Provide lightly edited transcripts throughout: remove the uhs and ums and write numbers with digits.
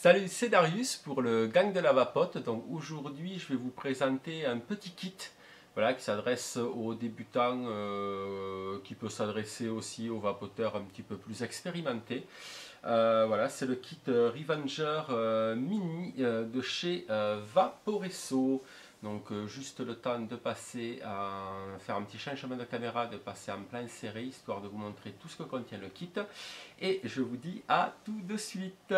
Salut, c'est Darius pour le Gang de la Vapote. Donc aujourd'hui, je vais vous présenter un petit kit, voilà, qui s'adresse aux débutants, qui peut s'adresser aussi aux vapoteurs un petit peu plus expérimentés. Voilà, c'est le kit Revenger Mini de chez Vaporesso. Donc juste le temps de passer à faire un petit changement de caméra, de passer en plein serré, histoire de vous montrer tout ce que contient le kit. Et je vous dis à tout de suite.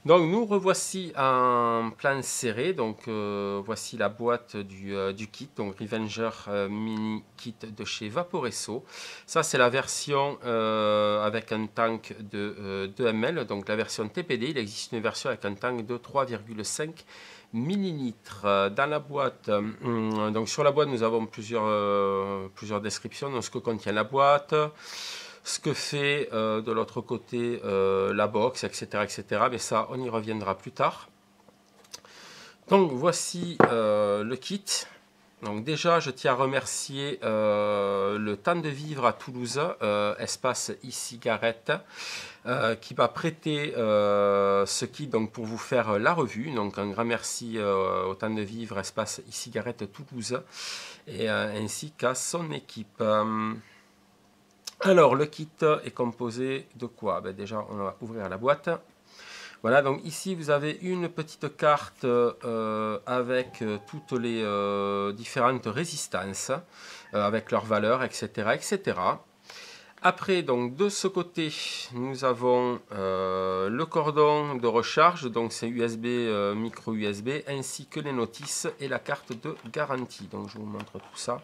Donc nous revoici en plein serré, donc voici la boîte du kit, donc Revenger Mini Kit de chez Vaporesso. Ça c'est la version avec un tank de 2 ml, donc la version TPD. Il existe une version avec un tank de 3,5 millilitres. Dans la boîte, donc sur la boîte nous avons plusieurs descriptions, donc ce que contient la boîte, ce que fait de l'autre côté la box, etc., etc. Mais ça, on y reviendra plus tard. Donc voici le kit. Donc déjà, je tiens à remercier le Temps de Vivre à Toulouse, espace e-cigarette, qui m'a prêté ce kit donc, pour vous faire la revue. Donc un grand merci au Temps de Vivre, espace e-cigarette Toulouse, et ainsi qu'à son équipe. Alors, le kit est composé de quoi? Déjà, on va ouvrir la boîte. Voilà, donc ici, vous avez une petite carte avec toutes les différentes résistances, avec leurs valeurs, etc., etc. Après, donc, de ce côté, nous avons le cordon de recharge, donc c'est USB, micro USB, ainsi que les notices et la carte de garantie. Donc, je vous montre tout ça.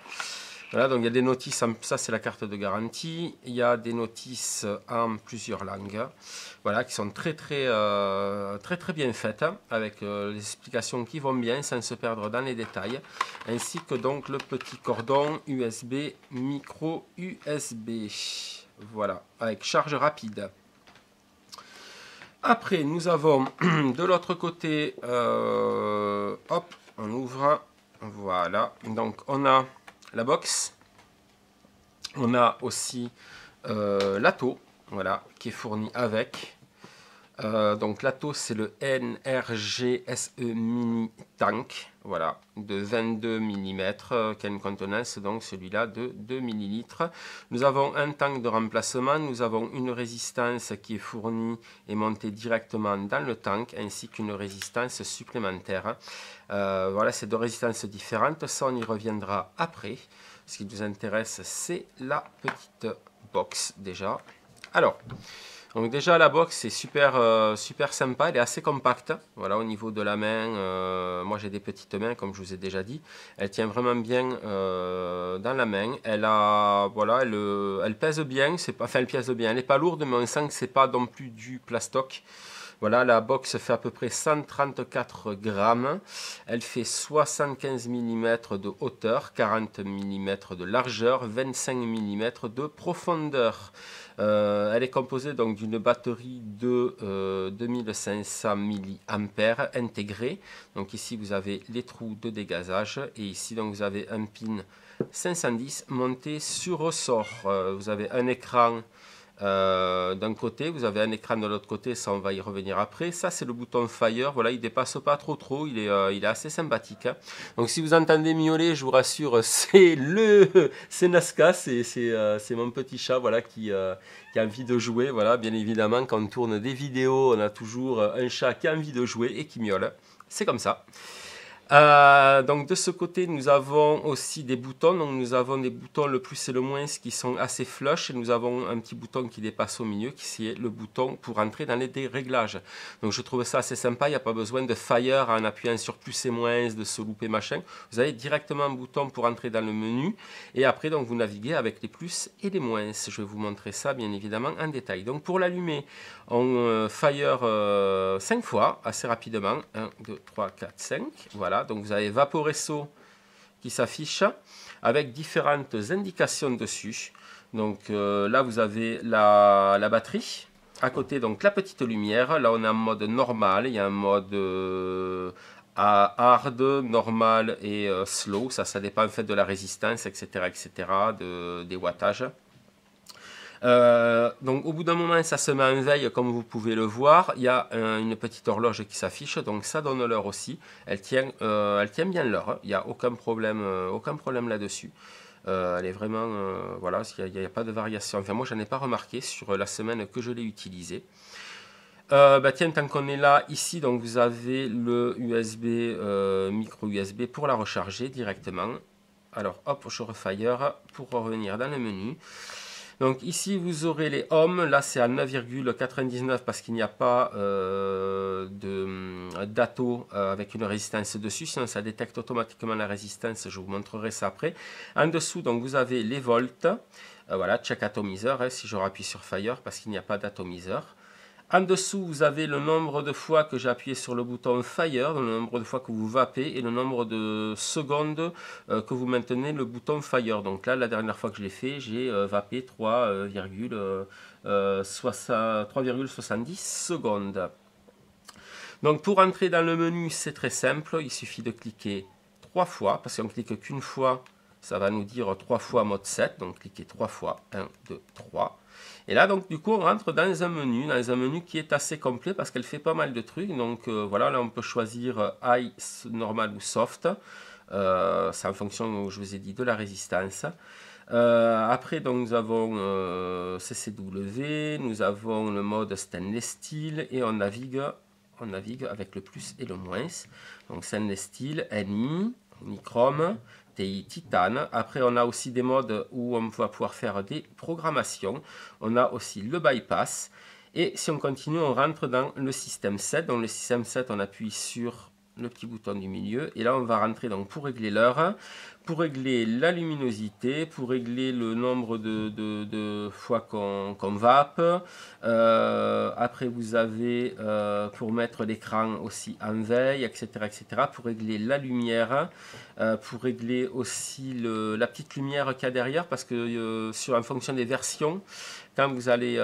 Voilà, donc il y a des notices, ça c'est la carte de garantie, il y a des notices en plusieurs langues, voilà, qui sont très bien faites, avec les explications qui vont bien, sans se perdre dans les détails, ainsi que donc le petit cordon USB, micro USB, voilà, avec charge rapide. Après, nous avons de l'autre côté, hop, on ouvre, voilà, donc on a la box, on a aussi l'ATO, voilà, qui est fourni avec. Donc l'ATO c'est le NRGSE Mini Tank, voilà, de 22 mm, qui a une contenance, donc celui-là de 2 ml. Nous avons un tank de remplacement, nous avons une résistance qui est fournie et montée directement dans le tank, ainsi qu'une résistance supplémentaire. Voilà, c'est deux résistances différentes, ça on y reviendra après. Ce qui nous intéresse, c'est la petite box déjà. Alors, donc déjà la box est super sympa, elle est assez compacte. Voilà, au niveau de la main, moi j'ai des petites mains comme je vous ai déjà dit. Elle tient vraiment bien dans la main. Elle a, voilà, elle pèse bien. Enfin, elle pèse bien. Elle n'est pas lourde, mais on sent que c'est pas non plus du plastoc. Voilà, la box fait à peu près 134 grammes. Elle fait 75 mm de hauteur, 40 mm de largeur, 25 mm de profondeur. Elle est composée donc d'une batterie de 2500 mAh intégrée. Donc ici vous avez les trous de dégazage et ici donc vous avez un pin 510 monté sur ressort. Vous avez un écran d'un côté, vous avez un écran de l'autre côté, ça on va y revenir après. Ça c'est le bouton Fire, voilà, il dépasse pas trop, il est assez sympathique, hein. Donc si vous entendez miauler, je vous rassure, c'est Nazca, c'est mon petit chat, voilà, qui a envie de jouer. Voilà, bien évidemment quand on tourne des vidéos, on a toujours un chat qui a envie de jouer et qui miaule, c'est comme ça. Donc de ce côté nous avons aussi des boutons, donc nous avons des boutons le plus et le moins qui sont assez flush, et nous avons un petit bouton qui dépasse au milieu qui est le bouton pour entrer dans les réglages. Donc je trouve ça assez sympa, il n'y a pas besoin de fire en appuyant sur plus et moins, de se louper machin. Vous avez directement un bouton pour entrer dans le menu et après donc vous naviguez avec les plus et les moins. Je vais vous montrer ça bien évidemment en détail. Donc pour l'allumer, on fire 5 fois assez rapidement, 1, 2, 3, 4, 5, voilà. Donc vous avez Vaporesso qui s'affiche avec différentes indications dessus. Donc là vous avez la batterie. À côté donc la petite lumière. Là on est en mode normal. Il y a un mode hard, normal et slow. Ça dépend en fait de la résistance, etc., etc., des wattages. Donc au bout d'un moment ça se met en veille comme vous pouvez le voir, il y a une petite horloge qui s'affiche, donc ça donne l'heure aussi, elle tient bien l'heure, hein. Il n'y a aucun problème là-dessus. Elle est vraiment, voilà, il n'y a pas de variation, enfin moi j'en ai pas remarqué sur la semaine que je l'ai utilisée. Bah tiens, tant qu'on est là, ici donc vous avez le USB, micro USB pour la recharger directement. Alors hop, je refire pour revenir dans le menu. Donc ici vous aurez les ohms, là c'est à 9,99 parce qu'il n'y a pas d'atto avec une résistance dessus, sinon ça détecte automatiquement la résistance, je vous montrerai ça après. En dessous donc vous avez les volts, voilà, check atomiseur, hein, si je rappuie sur Fire parce qu'il n'y a pas d'atomiseur. En dessous, vous avez le nombre de fois que j'ai appuyé sur le bouton Fire, le nombre de fois que vous vapez et le nombre de secondes que vous maintenez le bouton Fire. Donc là, la dernière fois que je l'ai fait, j'ai vapé 3,70 secondes. Donc pour entrer dans le menu, c'est très simple. Il suffit de cliquer 3 fois, parce qu'on clique qu'une fois, ça va nous dire 3 fois mode 7. Donc cliquez 3 fois, 1, 2, 3. Et là, donc, du coup, on rentre dans un menu qui est assez complet parce qu'elle fait pas mal de trucs. Donc, voilà, là, on peut choisir High, Normal ou Soft. C'est en fonction, je vous ai dit, de la résistance. Après, donc, nous avons CCW, nous avons le mode Stainless Steel et on navigue avec le plus et le moins. Donc, Stainless Steel, NI, Nichrome, Titane. Après, on a aussi des modes où on va pouvoir faire des programmations. On a aussi le bypass. Et si on continue, on rentre dans le système 7. Dans le système 7, on appuie sur le petit bouton du milieu. Et là, on va rentrer donc pour régler l'heure, pour régler la luminosité, pour régler le nombre de fois qu'on vape. Après, vous avez pour mettre l'écran aussi en veille, etc., etc. Pour régler la lumière, pour régler aussi la petite lumière qu'il y a derrière, parce que en fonction des versions, quand vous allez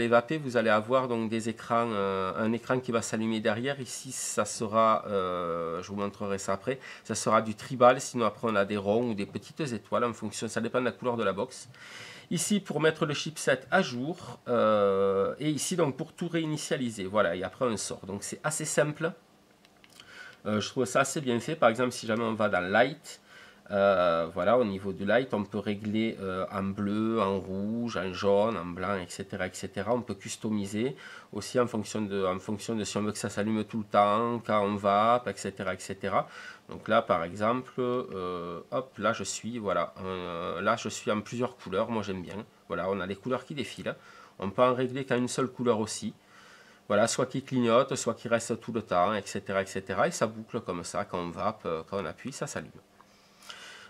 vaper, vous allez avoir donc des écrans, un écran qui va s'allumer derrière. Ici, ça sera, je vous montrerai ça après, ça sera du tribal. Sinon, après, on a des ronds ou des petites étoiles en fonction, ça dépend de la couleur de la box. Ici, pour mettre le chipset à jour, et ici, donc, pour tout réinitialiser. Voilà, et après, on sort. Donc, c'est assez simple. Je trouve ça assez bien fait. Par exemple, si jamais on va dans Light, voilà, au niveau du light, on peut régler en bleu, en rouge, en jaune, en blanc, etc., etc. On peut customiser aussi en fonction de si on veut que ça s'allume tout le temps, quand on vape, etc., etc. Donc là, par exemple, hop, là je suis, voilà, là je suis en plusieurs couleurs. Moi j'aime bien. Voilà, on a les couleurs qui défilent. On peut en régler qu'à une seule couleur aussi. Voilà, soit qui clignote, soit qui reste tout le temps, etc., etc. Et ça boucle comme ça quand on vape, quand on appuie, ça s'allume.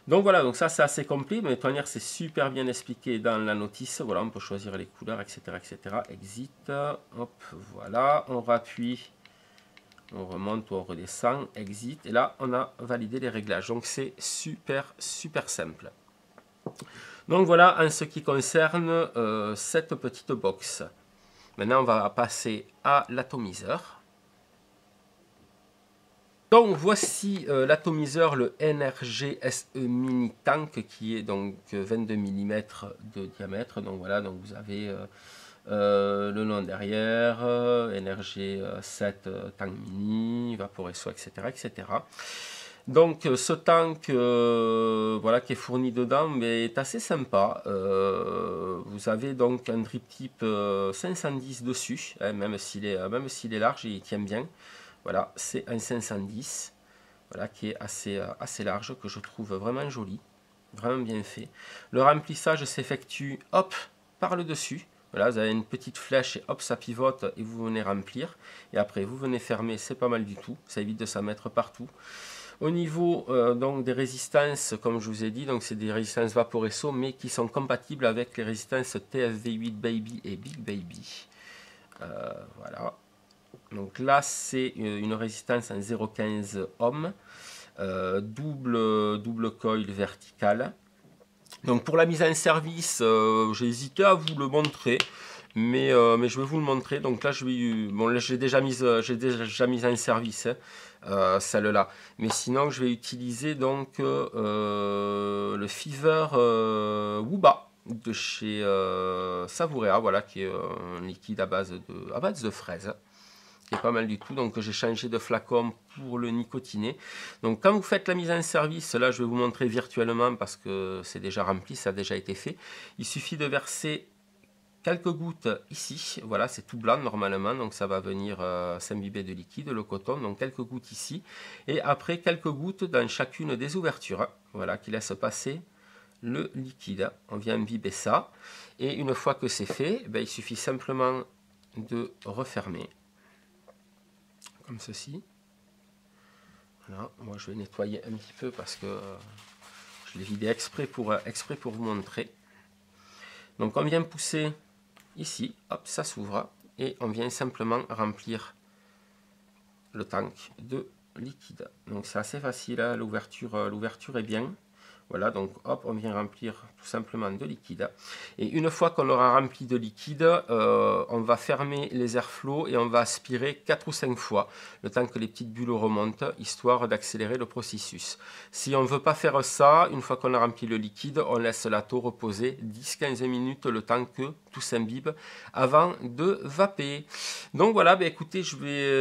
Donc voilà, donc ça c'est assez complet, mais de toute manière c'est super bien expliqué dans la notice. Voilà, on peut choisir les couleurs, etc., etc. Exit, hop, voilà, on rappuie, on remonte ou on redescend, exit, et là on a validé les réglages. Donc c'est super, super simple. Donc voilà en ce qui concerne cette petite box. Maintenant on va passer à l'atomiseur. Donc voici l'atomiseur, le NRG SE Mini Tank, qui est donc 22 mm de diamètre. Donc voilà, donc vous avez le nom derrière, NRG 7 Tank Mini, Vaporesso, etc., etc. Donc ce tank voilà, qui est fourni dedans, mais est assez sympa. Vous avez donc un drip type 510 dessus, hein, même s'il est large, il tient bien. Voilà, c'est un 510, voilà, qui est assez large, que je trouve vraiment joli, vraiment bien fait. Le remplissage s'effectue, hop, par le dessus. Voilà, vous avez une petite flèche et hop, ça pivote et vous venez remplir. Et après, vous venez fermer, c'est pas mal du tout. Ça évite de s'en mettre partout. Au niveau donc des résistances, comme je vous ai dit, donc c'est des résistances Vaporesso, mais qui sont compatibles avec les résistances TFV8 Baby et Big Baby. Voilà. Donc là, c'est une résistance en 0,15 ohms, double coil verticale. Donc pour la mise en service, j'ai hésité à vous le montrer, mais je vais vous le montrer. Donc là, j'ai déjà mis en service celle-là. Mais sinon, je vais utiliser donc le Fever Wuba. de chez Savouréa, voilà, qui est un liquide à base de fraise, qui est pas mal du tout. Donc j'ai changé de flacon pour le nicotiné. Donc quand vous faites la mise en service, là je vais vous montrer virtuellement parce que c'est déjà rempli, ça a déjà été fait. Il suffit de verser quelques gouttes ici, voilà, c'est tout blanc normalement, donc ça va venir s'imbiber de liquide, le coton, donc quelques gouttes ici, et après quelques gouttes dans chacune des ouvertures, voilà, qui laisse passer le liquide. On vient imbiber ça, et une fois que c'est fait, ben, il suffit simplement de refermer, comme ceci. Voilà, moi je vais nettoyer un petit peu parce que je l'ai vidé exprès pour vous montrer. Donc on vient pousser ici, hop, ça s'ouvre et on vient simplement remplir le tank de liquide. Donc c'est assez facile, hein, l'ouverture est bien. Voilà, donc hop, on vient remplir tout simplement de liquide. Et une fois qu'on aura rempli de liquide, on va fermer les airflows et on va aspirer 4 ou 5 fois, le temps que les petites bulles remontent, histoire d'accélérer le processus. Si on ne veut pas faire ça, une fois qu'on a rempli le liquide, on laisse la taux reposer 10-15 minutes, le temps que tout s'imbibe, avant de vaper. Donc voilà, ben écoutez,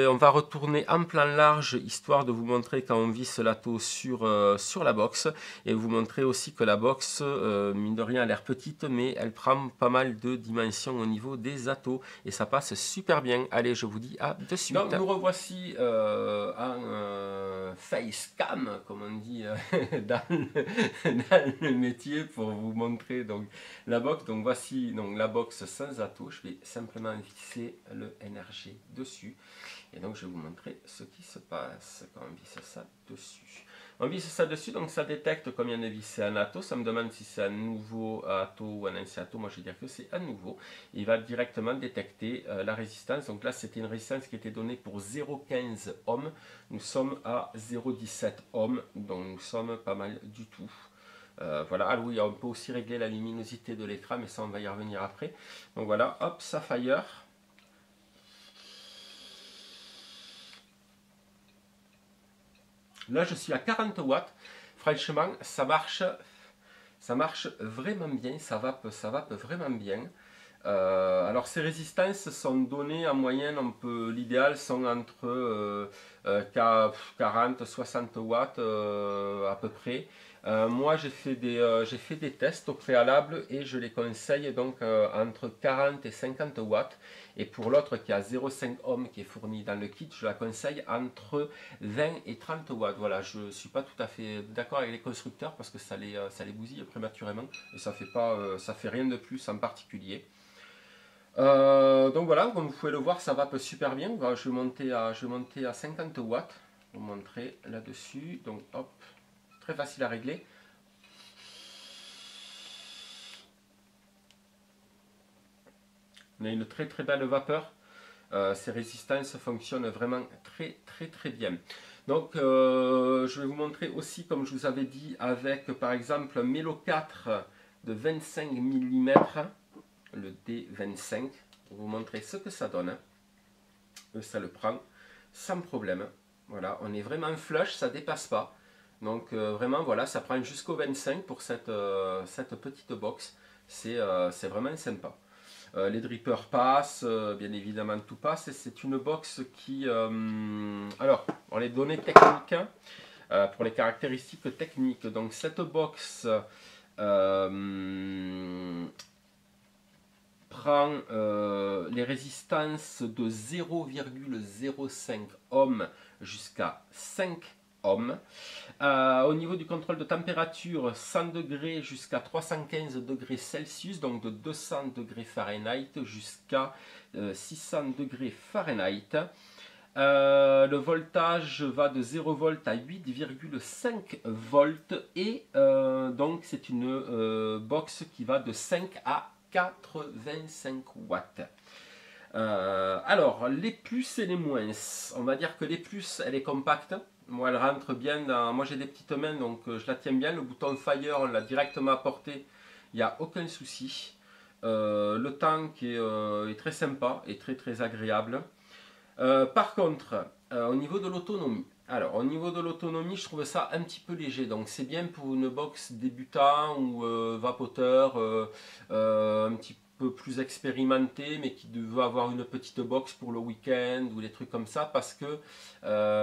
on va retourner en plan large, histoire de vous montrer quand on visse la taux sur la box, et vous montrer aussi que la box, mine de rien, a l'air petite, mais elle prend pas mal de dimensions au niveau des atos, et ça passe super bien. Allez, je vous dis à de suite. Donc nous revoici en face cam, comme on dit dans le métier, pour vous montrer donc la box. Donc voici donc la box sans atos. Je vais simplement visser le NRG dessus, et donc je vais vous montrer ce qui se passe quand on visse ça dessus. On visse ça dessus, donc ça détecte combien de vis c'est un ato. Ça me demande si c'est un nouveau ato ou un ancien ato. Moi je vais dire que c'est un nouveau. Il va directement détecter la résistance. Donc là c'était une résistance qui était donnée pour 0,15 ohms. Nous sommes à 0,17 ohms, donc nous sommes pas mal du tout. Voilà, ah oui, on peut aussi régler la luminosité de l'écran, mais ça on va y revenir après. Donc voilà, hop, ça fire. Là, je suis à 40 watts. Franchement, ça marche vraiment bien. Ça vape vraiment bien. Alors, ces résistances sont données en moyenne. L'idéal sont entre 40-60 watts à peu près. Moi, j'ai fait des tests au préalable et je les conseille donc entre 40 et 50 watts. Et pour l'autre qui a 0,5 ohm qui est fourni dans le kit, je la conseille entre 20 et 30 watts. Voilà, je ne suis pas tout à fait d'accord avec les constructeurs parce que ça les bousille prématurément et ça fait rien de plus en particulier. Donc voilà, comme vous pouvez le voir, ça vape super bien. Je vais monter à 50 watts pour vous montrer là-dessus. Donc hop, très facile à régler. On a une très belle vapeur. Ces résistances fonctionnent vraiment très bien. Donc je vais vous montrer aussi, comme je vous avais dit, avec par exemple un Melo 4 de 25 mm, le D25, pour vous montrer ce que ça donne. Ça le prend sans problème. Voilà, on est vraiment flush, ça dépasse pas. Donc vraiment voilà, ça prend jusqu'au 25 pour cette petite box. C'est vraiment sympa. Les drippers passent, bien évidemment tout passe. C'est une box qui... alors, pour les données techniques, pour les caractéristiques techniques, donc cette box prend les résistances de 0,05 ohm jusqu'à 5 ohms. Au niveau du contrôle de température, 100 degrés jusqu'à 315 degrés Celsius, donc de 200 degrés Fahrenheit jusqu'à 600 degrés Fahrenheit. Le voltage va de 0 volt à 8,5 volts et donc c'est une box qui va de 5 à 85 watts. Alors, les plus et les moins. On va dire que les plus, elle est compacte. Moi, elle rentre bien dans... Moi, j'ai des petites mains, donc je la tiens bien. Le bouton Fire, on l'a directement apporté. Il n'y a aucun souci. Le tank est très sympa et très agréable. Par contre, au niveau de l'autonomie, Alors, au niveau de l'autonomie, je trouve ça un petit peu léger. Donc, c'est bien pour une box débutant ou vapoteur, un petit peu plus expérimenté, mais qui veut avoir une petite box pour le week-end ou des trucs comme ça. Parce que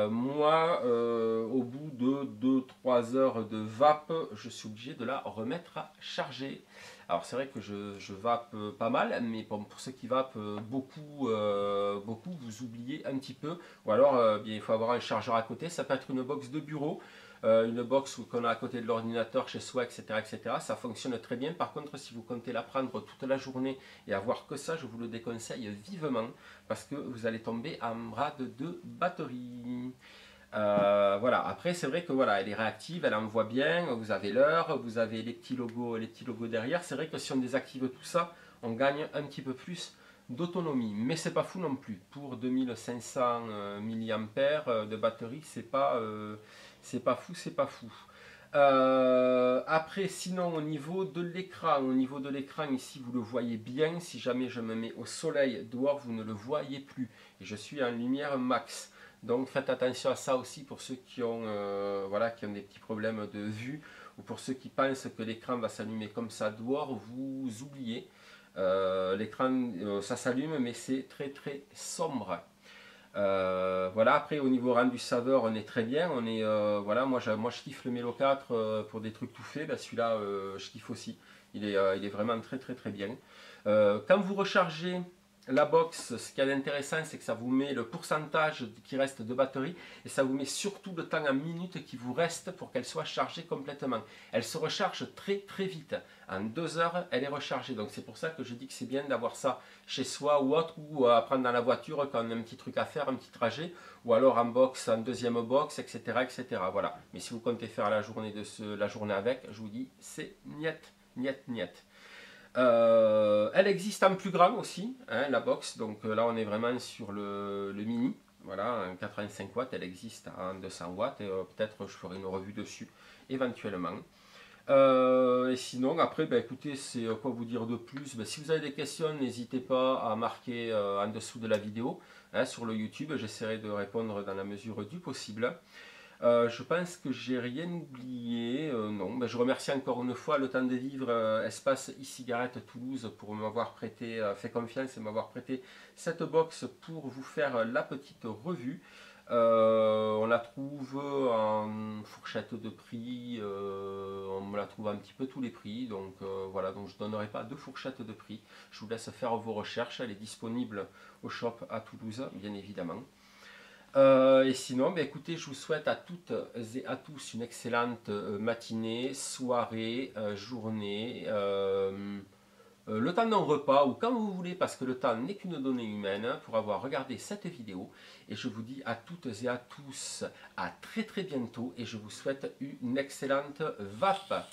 moi, au bout de 2-3 heures de vape, je suis obligé de la remettre à charger. Alors, c'est vrai que je vape pas mal, mais pour ceux qui vapent beaucoup, vous oubliez un petit peu. Ou alors, bien, il faut avoir un chargeur à côté. Ça peut être une box de bureau, une box qu'on a à côté de l'ordinateur chez soi, etc., etc. Ça fonctionne très bien. Par contre, si vous comptez la prendre toute la journée et avoir que ça, je vous le déconseille vivement parce que vous allez tomber en rade de batterie. Voilà. Après, c'est vrai que voilà, elle est réactive, elle envoie bien. Vous avez l'heure, vous avez les petits logos derrière. C'est vrai que si on désactive tout ça, on gagne un petit peu plus d'autonomie, mais c'est pas fou non plus. Pour 2500 mAh de batterie, c'est pas fou, c'est pas fou. Après, sinon, au niveau de l'écran ici, vous le voyez bien. Si jamais je me mets au soleil dehors, vous ne le voyez plus. Et je suis en lumière max. Donc faites attention à ça aussi pour ceux qui ont, voilà, qui ont des petits problèmes de vue ou pour ceux qui pensent que l'écran va s'allumer comme ça dehors, vous oubliez. L'écran, ça s'allume, mais c'est très très sombre. Voilà, après au niveau rendu saveur, on est très bien. On est, voilà, moi je kiffe le Melo 4 pour des trucs tout faits. Ben, celui-là, je kiffe aussi. Il est vraiment très très très bien. Quand vous rechargez la box, ce qui est intéressant, c'est que ça vous met le pourcentage qui reste de batterie et ça vous met surtout le temps en minutes qui vous reste pour qu'elle soit chargée complètement. Elle se recharge très très vite. En 2 heures, elle est rechargée. Donc c'est pour ça que je dis que c'est bien d'avoir ça chez soi ou autre, ou à prendre dans la voiture quand on a un petit truc à faire, un petit trajet, ou alors en box, en deuxième box, etc. etc. Voilà. Mais si vous comptez faire la journée, la journée avec, je vous dis, c'est niet, niet, niet. Elle existe en plus grand aussi, hein, la box. Donc là, on est vraiment sur le mini. Voilà, en 85 watts, elle existe en 200 watts. Et peut-être je ferai une revue dessus éventuellement. Et sinon, après, ben, écoutez, c'est quoi vous dire de plus? Ben, si vous avez des questions, n'hésitez pas à marquer en dessous de la vidéo, hein, sur le YouTube. J'essaierai de répondre dans la mesure du possible. Je pense que j'ai rien oublié. Non, ben, je remercie encore une fois Le Temps de Vivre, Espace e-cigarette Toulouse pour m'avoir prêté, fait confiance et m'avoir prêté cette box pour vous faire la petite revue. On la trouve en fourchette de prix, on me la trouve un petit peu tous les prix, donc voilà, donc je ne donnerai pas de fourchette de prix. Je vous laisse faire vos recherches, elle est disponible au shop à Toulouse, bien évidemment. Et sinon, ben écoutez, je vous souhaite à toutes et à tous une excellente matinée, soirée, journée, le temps d'un repas ou quand vous voulez, parce que le temps n'est qu'une donnée humaine, pour avoir regardé cette vidéo. Et je vous dis à toutes et à tous à très très bientôt et je vous souhaite une excellente vape.